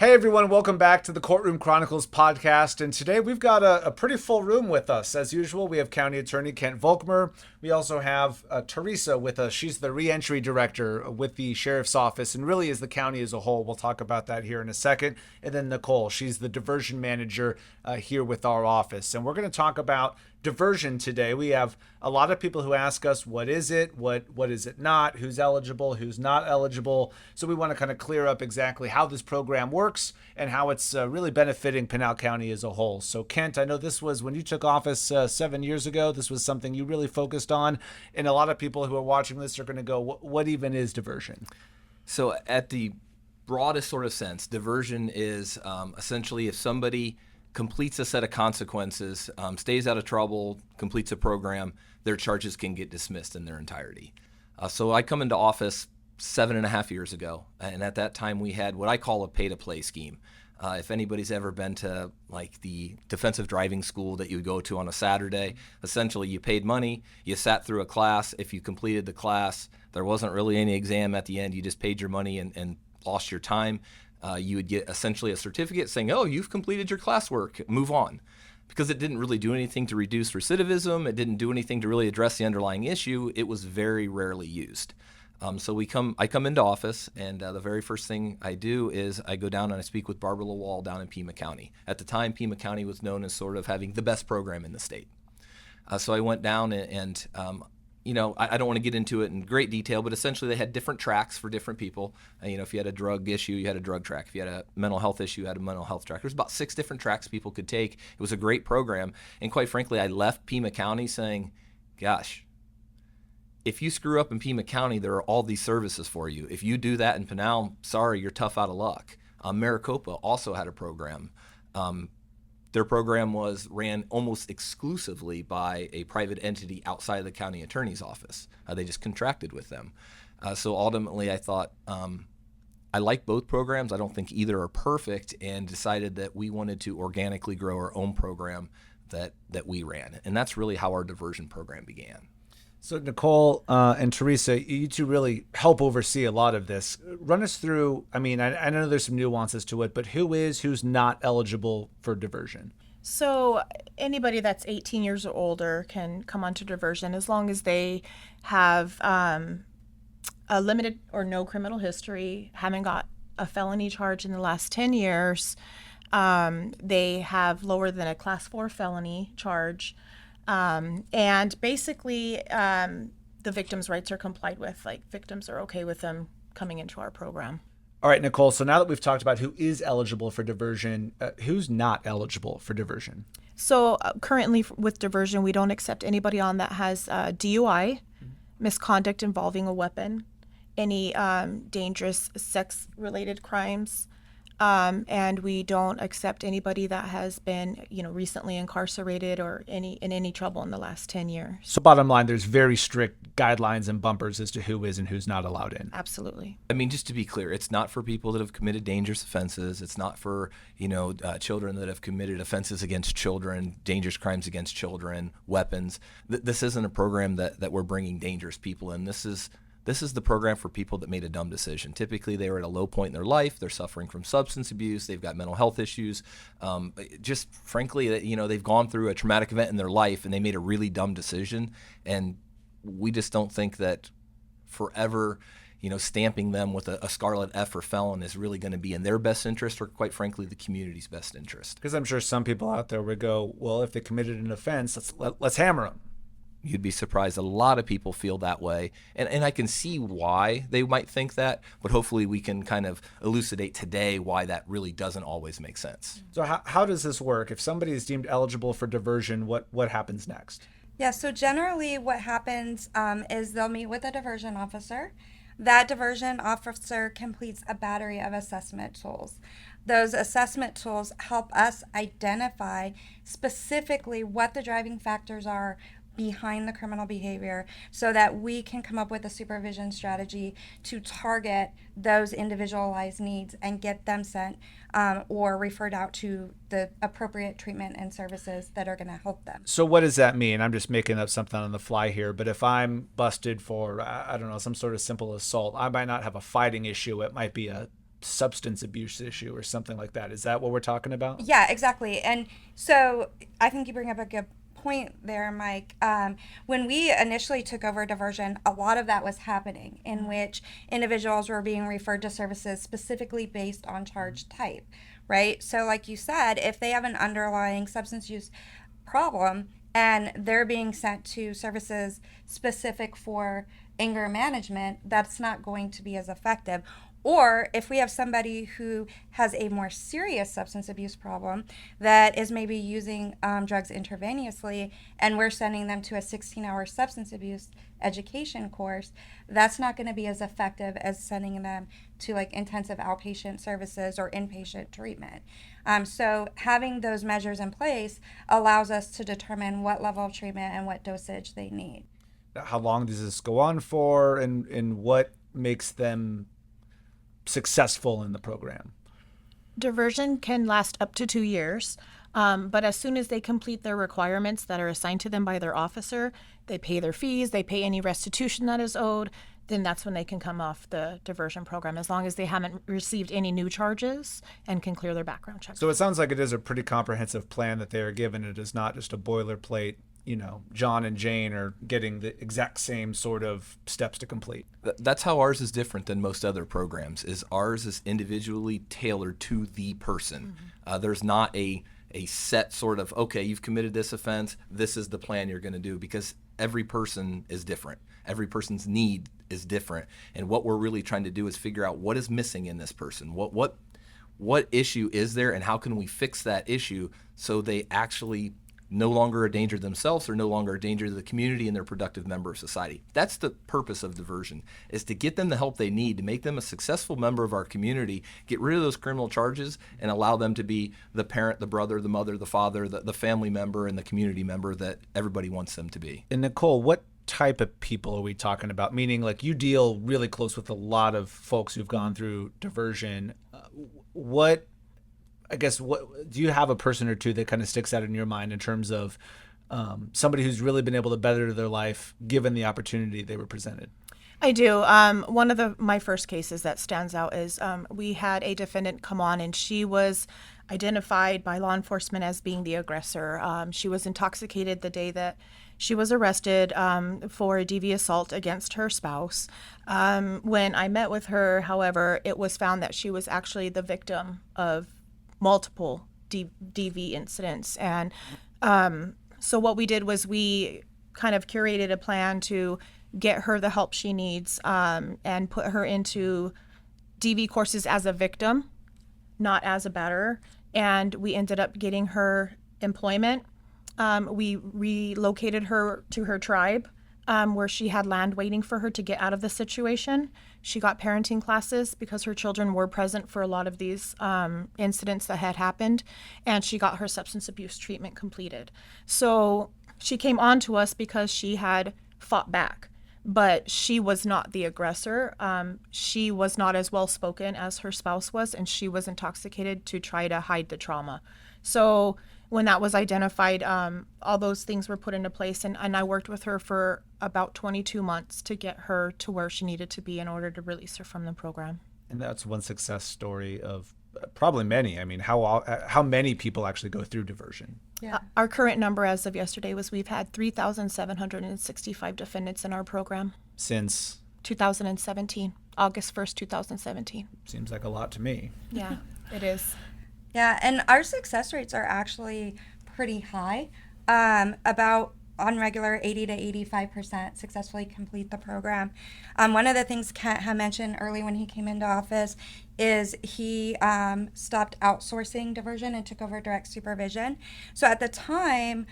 Hey everyone, welcome back to the Courtroom Chronicles podcast. And today we've got a pretty full room with us. As usual, we have County Attorney Kent Volkmer. We also have Teresa with us. She's the reentry director with the Sheriff's Office and really is the county as a whole. We'll talk about that here in a second. And then Nicole, she's the diversion manager here with our office. And we're going to talk about diversion today. We have a lot of people who ask us, what is it? What is it not? Who's eligible? Who's not eligible? So we want to kind of clear up exactly how this program works and how it's really benefiting Pinal County as a whole. So Kent, I know this was when you took office 7 years ago. This was something you really focused on. And a lot of people who are watching this are going to go, what even is diversion? So at the broadest sort of sense, diversion is essentially if somebody completes a set of consequences, stays out of trouble, completes a program, their charges can get dismissed in their entirety. So I come into office 7.5 years ago, and at that time we had what I call a pay-to-play scheme. If anybody's ever been to like the defensive driving school that you would go to on a Saturday, essentially you paid money, you sat through a class. If you completed the class, there wasn't really any exam at the end. You just paid your money and lost your time. You would get essentially a certificate saying, oh, you've completed your classwork, move on. Because it didn't really do anything to reduce recidivism, it didn't do anything to really address the underlying issue, it was very rarely used. So I come into office, and the very first thing I do is I go down and I speak with Barbara Lawal down in Pima County. At the time, Pima County was known as sort of having the best program in the state. So I went down and I don't want to get into it in great detail, but essentially they had different tracks for different people. If you had a drug issue, you had a drug track. If you had a mental health issue, you had a mental health track. There's about 6 different tracks people could take. It was a great program. And quite frankly, I left Pima County saying, gosh, if you screw up in Pima County, there are all these services for you. If you do that in Pinal, sorry, you're tough out of luck. Maricopa also had a program. Their program was ran almost exclusively by a private entity outside of the county attorney's office. They just contracted with them. So ultimately, I thought I like both programs. I don't think either are perfect, and decided that we wanted to organically grow our own program that we ran. And that's really how our diversion program began. So Nicole and Teresa, you two really help oversee a lot of this. Run us through, I know there's some nuances to it, but who's not eligible for diversion? So anybody that's 18 years or older can come onto diversion as long as they have a limited or no criminal history, haven't got a felony charge in the last 10 years, they have lower than a class 4 felony charge, and basically the victim's rights are complied with. Like, victims are okay with them coming into our program. All right, Nicole, so now that we've talked about who is eligible for diversion, who's not eligible for diversion? So currently with diversion, we don't accept anybody on that has DUI, misconduct involving a weapon, any dangerous sex-related crimes, and we don't accept anybody that has been, recently incarcerated or in any trouble in the last 10 years. So bottom line, there's very strict guidelines and bumpers as to who is and who's not allowed in. Absolutely. Just to be clear, it's not for people that have committed dangerous offenses. It's not for, children that have committed offenses against children, dangerous crimes against children, weapons. This isn't a program that we're bringing dangerous people in. This is the program for people that made a dumb decision. Typically, they were at a low point in their life. They're suffering from substance abuse. They've got mental health issues. Just frankly, they've gone through a traumatic event in their life and they made a really dumb decision. And we just don't think that forever, stamping them with a scarlet F for felon is really going to be in their best interest, or quite frankly, the community's best interest. Because I'm sure some people out there would go, well, if they committed an offense, let's hammer them. You'd be surprised. A lot of people feel that way. And I can see why they might think that, but hopefully we can kind of elucidate today why that really doesn't always make sense. So how does this work? If somebody is deemed eligible for diversion, what happens next? Yeah, so generally what happens is they'll meet with a diversion officer. That diversion officer completes a battery of assessment tools. Those assessment tools help us identify specifically what the driving factors are behind the criminal behavior, so that we can come up with a supervision strategy to target those individualized needs and get them sent or referred out to the appropriate treatment and services that are going to help them. So what does that mean? I'm just making up something on the fly here, but if I'm busted for, I don't know, some sort of simple assault, I might not have a fighting issue. It might be a substance abuse issue or something like that. Is that what we're talking about? Yeah, exactly. And so I think you bring up a good point there, Mike. When we initially took over diversion, a lot of that was happening in which individuals were being referred to services specifically based on charge type, right? So like you said, if they have an underlying substance use problem and they're being sent to services specific for anger management, that's not going to be as effective. Or if we have somebody who has a more serious substance abuse problem that is maybe using drugs intravenously, and we're sending them to a 16-hour substance abuse education course, that's not going to be as effective as sending them to like intensive outpatient services or inpatient treatment. So having those measures in place allows us to determine what level of treatment and what dosage they need. How long does this go on for, and what makes them successful in the program? Diversion can last up to 2 years, but as soon as they complete their requirements that are assigned to them by their officer, they pay their fees, they pay any restitution that is owed, then that's when they can come off the diversion program, as long as they haven't received any new charges and can clear their background check. So it sounds like it is a pretty comprehensive plan that they are given. It is not just a boilerplate, John and Jane are getting the exact same sort of steps to complete. That's how ours is different than most other programs. Is ours is individually tailored to the person. There's not a set sort of, okay, you've committed this offense, this is the plan you're going to do, because every person is different. Every person's need is different. And what we're really trying to do is figure out what is missing in this person. What issue is there, and how can we fix that issue so they actually no longer a danger to themselves or no longer a danger to the community and their productive member of society. That's the purpose of diversion, is to get them the help they need to make them a successful member of our community, get rid of those criminal charges, and allow them to be the parent, the brother, the mother, the father, the family member, and the community member that everybody wants them to be. And Nicole, what type of people are we talking about? Meaning, like, you deal really close with a lot of folks who've gone through diversion. What do you have a person or two that kind of sticks out in your mind in terms of somebody who's really been able to better their life given the opportunity they were presented? I do. One of my first cases that stands out is we had a defendant come on, and she was identified by law enforcement as being the aggressor. She was intoxicated the day that she was arrested for a DV assault against her spouse. When I met with her, however, it was found that she was actually the victim of multiple DV incidents. And so what we did was we kind of curated a plan to get her the help she needs and put her into DV courses as a victim, not as a batterer. And we ended up getting her employment. We relocated her to her tribe where she had land waiting for her to get out of the situation. She got parenting classes because her children were present for a lot of these incidents that had happened, and she got her substance abuse treatment completed. So she came on to us because she had fought back, but she was not the aggressor. She was not as well spoken as her spouse was, and she was intoxicated to try to hide the trauma. So when that was identified, all those things were put into place, and I worked with her for about 22 months to get her to where she needed to be in order to release her from the program. And that's one success story of probably many. I mean, how many people actually go through diversion? Yeah. Our current number as of yesterday was we've had 3,765 defendants in our program. Since? 2017, August 1st, 2017. Seems like a lot to me. Yeah, it is. Yeah, and our success rates are actually pretty high. About on regular 80 to 85% successfully complete the program. One of the things Kent had mentioned early when he came into office is he stopped outsourcing diversion and took over direct supervision. So at the time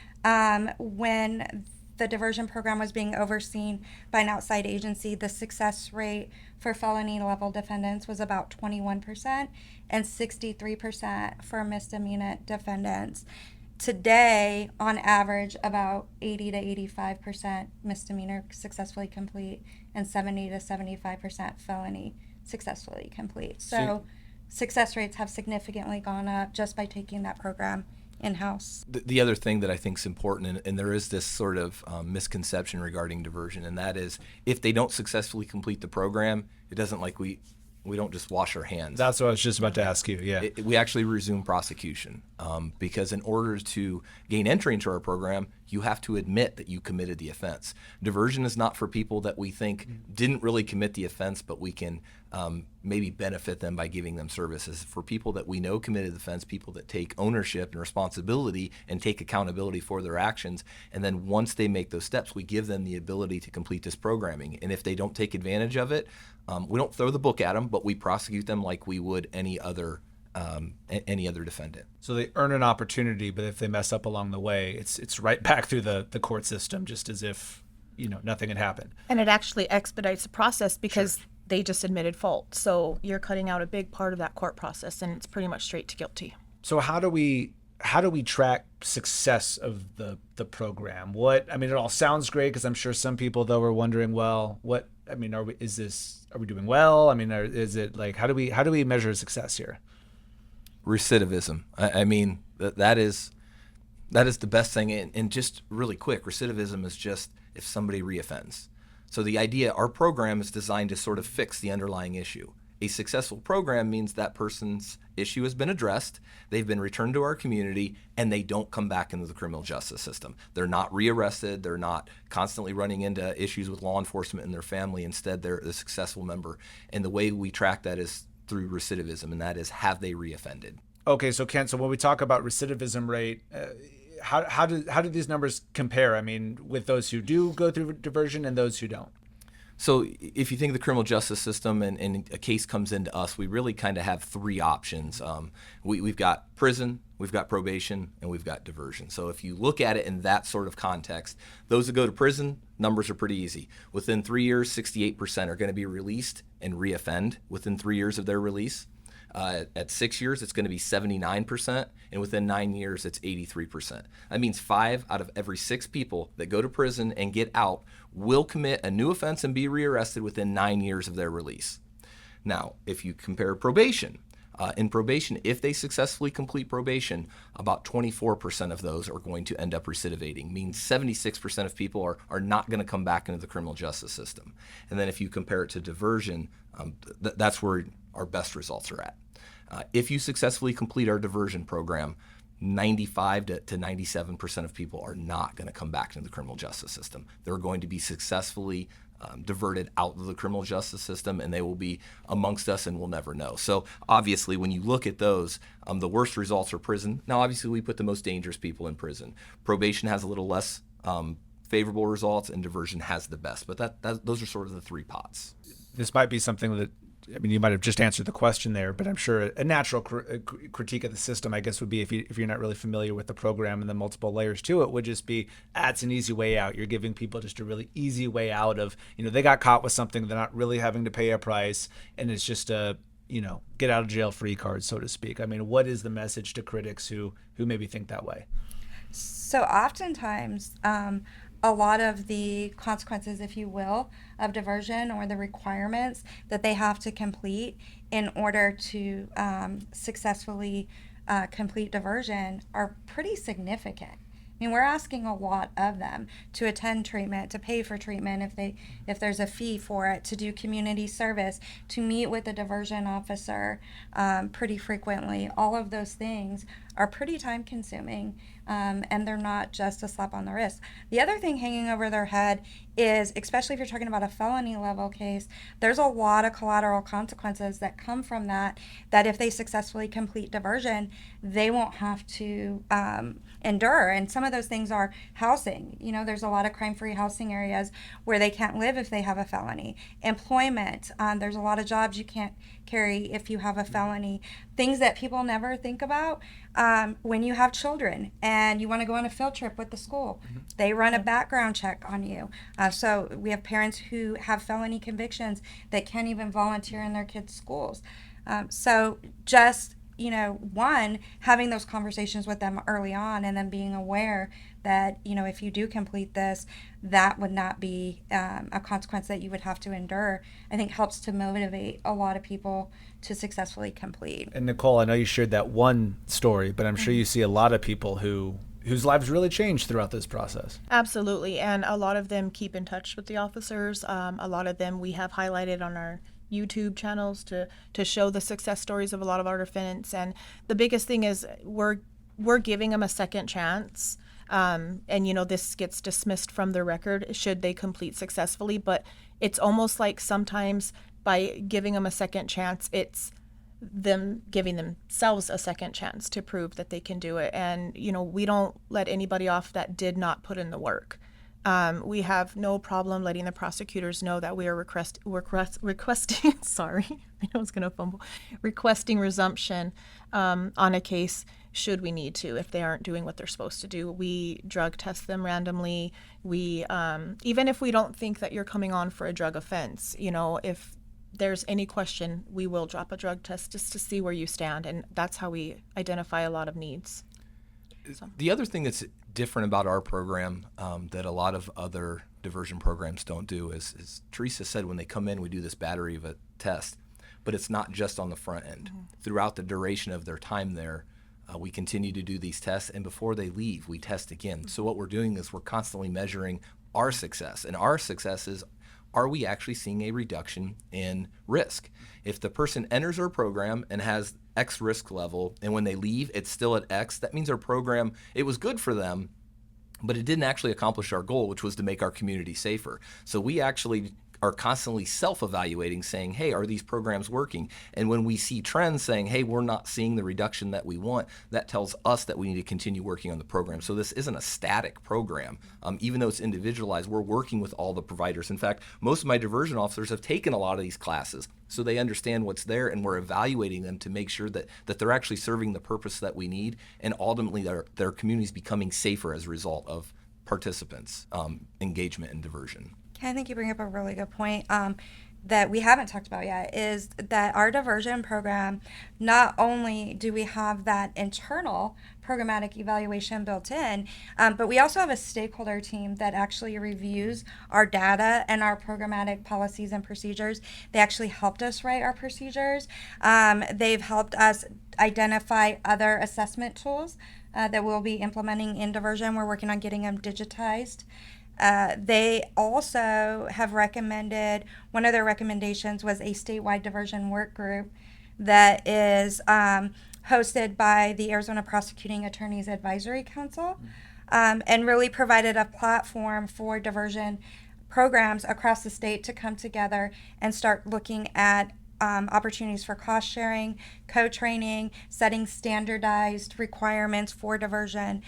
when the diversion program was being overseen by an outside agency, the success rate for felony level defendants was about 21% and 63% for misdemeanor defendants. Today, on average, about 80 to 85% misdemeanor successfully complete and 70 to 75% felony successfully complete. So success rates have significantly gone up just by taking that program in-house. The other thing that I think is important, and there is this sort of misconception regarding diversion, and that is if they don't successfully complete the program, it doesn't like we we don't just wash our hands. That's what I was just about to ask you. Yeah. We actually resume prosecution because in order to gain entry into our program, you have to admit that you committed the offense. Diversion is not for people that we think didn't really commit the offense, but we can maybe benefit them by giving them services. For people that we know committed the offense, people that take ownership and responsibility and take accountability for their actions. And then once they make those steps, we give them the ability to complete this programming. And if they don't take advantage of it, we don't throw the book at them, but we prosecute them like we would any other defendant. So they earn an opportunity, but if they mess up along the way, it's right back through the court system, just as if nothing had happened. And it actually expedites the process because they just admitted fault. So you're cutting out a big part of that court process, and it's pretty much straight to guilty. So how do we track success of the program? It all sounds great, because I'm sure some people though are wondering, well, are we doing well? Is it like, how do we measure success here? Recidivism. That is the best thing. And just really quick, recidivism is just if somebody reoffends. So the idea, our program is designed to sort of fix the underlying issue. A successful program means that person's issue has been addressed, they've been returned to our community, and they don't come back into the criminal justice system. They're not rearrested, they're not constantly running into issues with law enforcement and their family. Instead, they're a successful member. And the way we track that is through recidivism, and that is, have they reoffended? Okay, so Kent, when we talk about recidivism rate, how do these numbers compare? With those who do go through diversion and those who don't? So if you think of the criminal justice system and a case comes into us, we really kind of have three options. We've got prison, we've got probation, and we've got diversion. So if you look at it in that sort of context, those that go to prison, numbers are pretty easy. Within 3 years, 68% are going to be released and reoffend within 3 years of their release. At 6 years, it's going to be 79%, and within 9 years, it's 83%. That means 5 out of every 6 people that go to prison and get out will commit a new offense and be rearrested within 9 years of their release. Now, if you compare probation, in probation, if they successfully complete probation, about 24% of those are going to end up recidivating, means 76% of people are not going to come back into the criminal justice system. And then if you compare it to diversion, that's where our best results are at. If you successfully complete our diversion program, 95 to 97% of people are not going to come back into the criminal justice system. They're going to be successfully diverted out of the criminal justice system, and they will be amongst us and we'll never know. So obviously, when you look at those, the worst results are prison. Now, obviously, we put the most dangerous people in prison. Probation has a little less favorable results, and diversion has the best. But those are sort of the three pots. This might be something that, you might have just answered the question there, but I'm sure a natural critique of the system, I guess, would be, if you're not really familiar with the program and the multiple layers to it, would just be, it's an easy way out. You're giving people just a really easy way out of, they got caught with something, they're not really having to pay a price, and it's just a, get out of jail free card, so to speak. What is the message to critics who maybe think that way? So oftentimes, a lot of the consequences, if you will, of diversion, or the requirements that they have to complete in order to successfully complete diversion, are pretty significant. We're asking a lot of them to attend treatment, to pay for treatment if there's a fee for it, to do community service, to meet with a diversion officer pretty frequently. All of those things are pretty time consuming, and they're not just a slap on the wrist. The other thing hanging over their head is, especially if you're talking about a felony level case, there's a lot of collateral consequences that come from that if they successfully complete diversion, they won't have to endure. And some of those things are housing. There's a lot of crime-free housing areas where they can't live if they have a felony. Employment, there's a lot of jobs you can't carry if you have a felony. Things that people never think about, when you have children and you want to go on a field trip with the school, they run a background check on you. So we have parents who have felony convictions that can't even volunteer in their kids' schools. So just, one, having those conversations with them early on, and then being aware that, if you do complete this, that would not be a consequence that you would have to endure, I think helps to motivate a lot of people to successfully complete. And Nicole, I know you shared that one story, but I'm sure you see a lot of people whose lives really changed throughout this process. Absolutely, and a lot of them keep in touch with the officers. A lot of them we have highlighted on our YouTube channels to show the success stories of a lot of our defendants. And the biggest thing is we're giving them a second chance. And, this gets dismissed from their record should they complete successfully. But it's almost like sometimes by giving them a second chance, it's them giving themselves a second chance to prove that they can do it. And, we don't let anybody off that did not put in the work. We have no problem letting the prosecutors know that we are requesting, sorry, I know I was going to fumble, requesting resumption on a case should we need to if they aren't doing what they're supposed to do. We drug test them randomly. We, even if we don't think that you're coming on for a drug offense, if there's any question, we will drop a drug test just to see where you stand. And that's how we identify a lot of needs. So. The other thing that's different about our program that a lot of other diversion programs don't do is Teresa said, when they come in, we do this battery of a test, but it's not just on the front end. Mm-hmm. Throughout the duration of their time there, we continue to do these tests, and before they leave, we test again. Mm-hmm. So what we're doing is we're constantly measuring our success, and our success is, are we actually seeing a reduction in risk? If the person enters our program and has X risk level, and when they leave, it's still at X, that means our program, it was good for them, but it didn't actually accomplish our goal, which was to make our community safer. So we actually are constantly self-evaluating, saying, hey, are these programs working? And when we see trends saying, hey, we're not seeing the reduction that we want, that tells us that we need to continue working on the program. So this isn't a static program. Even though it's individualized, we're working with all the providers. In fact, most of my diversion officers have taken a lot of these classes, so they understand what's there, and we're evaluating them to make sure that they're actually serving the purpose that we need, and ultimately their communities becoming safer as a result of participants' engagement in diversion. I think you bring up a really good point that we haven't talked about yet, is that our diversion program, not only do we have that internal programmatic evaluation built in, but we also have a stakeholder team that actually reviews our data and our programmatic policies and procedures. They actually helped us write our procedures. They've helped us identify other assessment tools that we'll be implementing in diversion. We're working on getting them digitized. They also have recommended, one of their recommendations was a statewide diversion work group that is hosted by the Arizona Prosecuting Attorneys Advisory Council, and really provided a platform for diversion programs across the state to come together and start looking at opportunities for cost sharing, co-training, setting standardized requirements for diversion,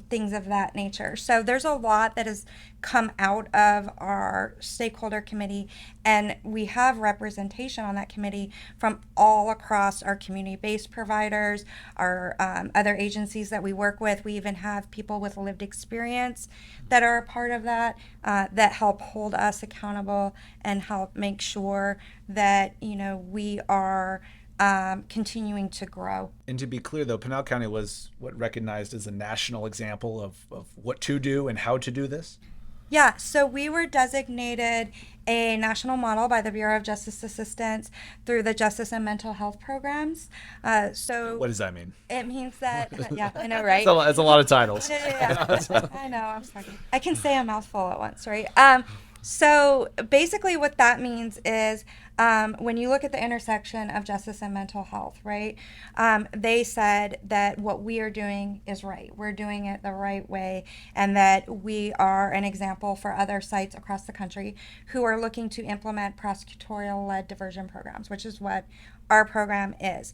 things of that nature. So there's a lot that has come out of our stakeholder committee, and we have representation on that committee from all across our community-based providers, our other agencies that we work with. We even have people with lived experience that are a part of that, that help hold us accountable and help make sure that we are continuing to grow. And to be clear, though, Pinal County was recognized as a national example of what to do and how to do this? Yeah, so we were designated a national model by the Bureau of Justice Assistance through the Justice and Mental Health programs. So what does that mean? It means that, yeah, I know, right? It's a lot of titles. Yeah. I know, I'm sorry. I can say a mouthful at once, right? So basically what that means is when you look at the intersection of justice and mental health, right, they said that what we are doing is right. We're doing it the right way, and that we are an example for other sites across the country who are looking to implement prosecutorial-led diversion programs, which is what our program is.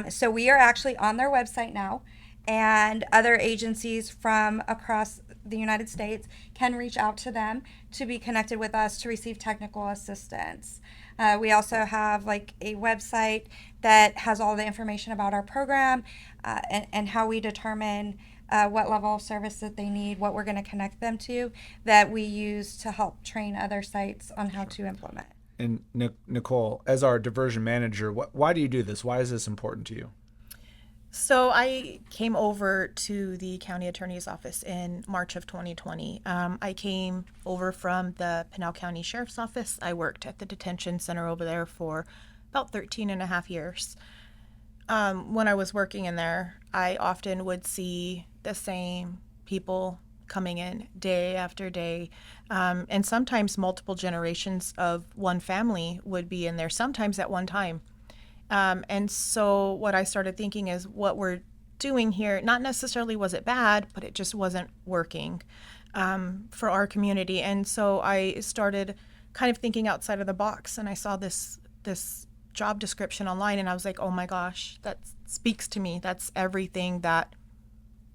So we are actually on their website now, and other agencies from across the United States can reach out to them to be connected with us to receive technical assistance. We also have a website that has all the information about our program and how we determine what level of service that they need, what we're going to connect them to, that we use to help train other sites on how to implement. And Nicole, as our diversion manager, why do you do this? Why is this important to you? So I came over to the county attorney's office in March of 2020. I came over from the Pinal County Sheriff's Office. I worked at the detention center over there for about 13 and a half years. When I was working in there, I often would see the same people coming in day after day. And sometimes multiple generations of one family would be in there, sometimes at one time. And so what I started thinking is what we're doing here, not necessarily was it bad, but it just wasn't working for our community. And so I started kind of thinking outside of the box, and I saw this job description online, and I was like, oh my gosh, that speaks to me. That's everything that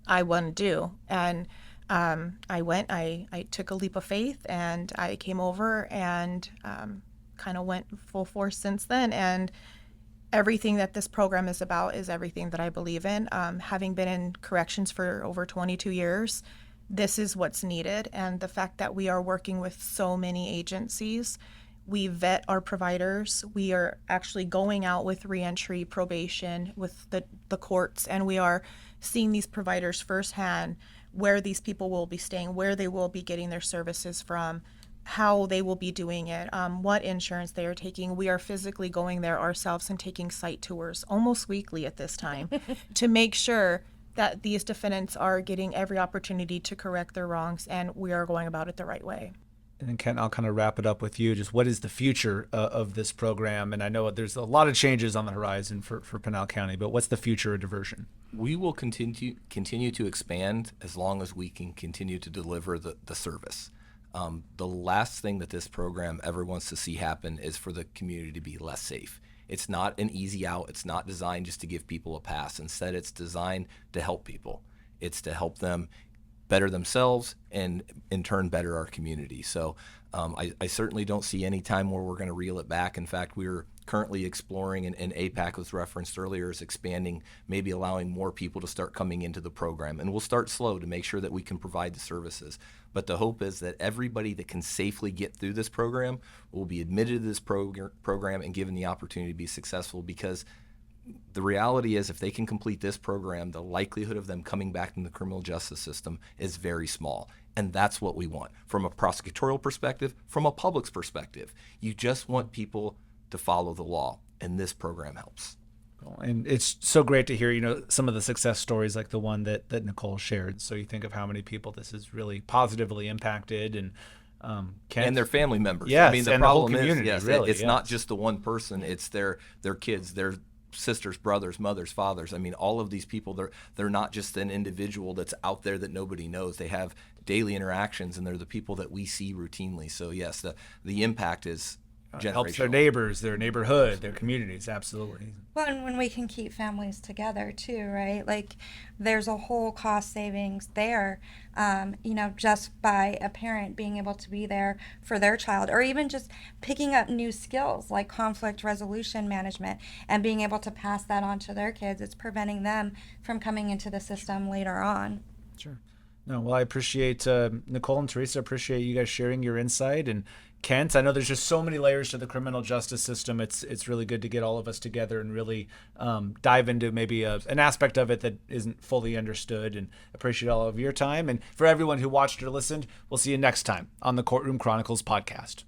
I want to do. And I took a leap of faith, and I came over and kind of went full force since then. And everything that this program is about is everything that I believe in. Having been in corrections for over 22 years, this is what's needed. And the fact that we are working with so many agencies, we vet our providers. We are actually going out with reentry probation with the courts, and we are seeing these providers firsthand, where these people will be staying, where they will be getting their services from, how they will be doing it, what insurance they are taking. We are physically going there ourselves and taking site tours almost weekly at this time to make sure that these defendants are getting every opportunity to correct their wrongs, and we are going about it the right way. And Kent, I'll kind of wrap it up with you. Just what is the future of this program? And I know there's a lot of changes on the horizon for Pinal County, but what's the future of diversion? We will continue to expand as long as we can continue to deliver the service. The last thing that this program ever wants to see happen is for the community to be less safe. It's not an easy out. It's not designed just to give people a pass. Instead, it's designed to help people. It's to help them better themselves and in turn better our community. So I certainly don't see any time where we're going to reel it back. In fact, we're currently exploring, and APAC was referenced earlier, is expanding, maybe allowing more people to start coming into the program. And we'll start slow to make sure that we can provide the services. But the hope is that everybody that can safely get through this program will be admitted to this program and given the opportunity to be successful, because the reality is if they can complete this program, the likelihood of them coming back in the criminal justice system is very small. And that's what we want from a prosecutorial perspective, from a public's perspective. You just want people to follow the law, and this program helps. And it's so great to hear, some of the success stories like the one that Nicole shared. So you think of how many people this has really positively impacted, and and their family members. Yes, I mean, the and the whole problem community, is, really, it's not just the one person. It's their kids, their sisters, brothers, mothers, fathers. I mean, all of these people, they're not just an individual that's out there that nobody knows. They have daily interactions, and they're the people that we see routinely. So yes, the impact is generational. Helps their neighbors, their neighborhood, their communities. Absolutely. Well, and when we can keep families together too, right? Like there's a whole cost savings there, just by a parent being able to be there for their child, or even just picking up new skills like conflict resolution management and being able to pass that on to their kids. It's preventing them from coming into the system later on. Sure. No, well, I appreciate Nicole and Teresa. Appreciate you guys sharing your insight. And Kent, I know there's just so many layers to the criminal justice system. It's really good to get all of us together and really dive into maybe an aspect of it that isn't fully understood. And appreciate all of your time. And for everyone who watched or listened, we'll see you next time on the Courtroom Chronicles podcast.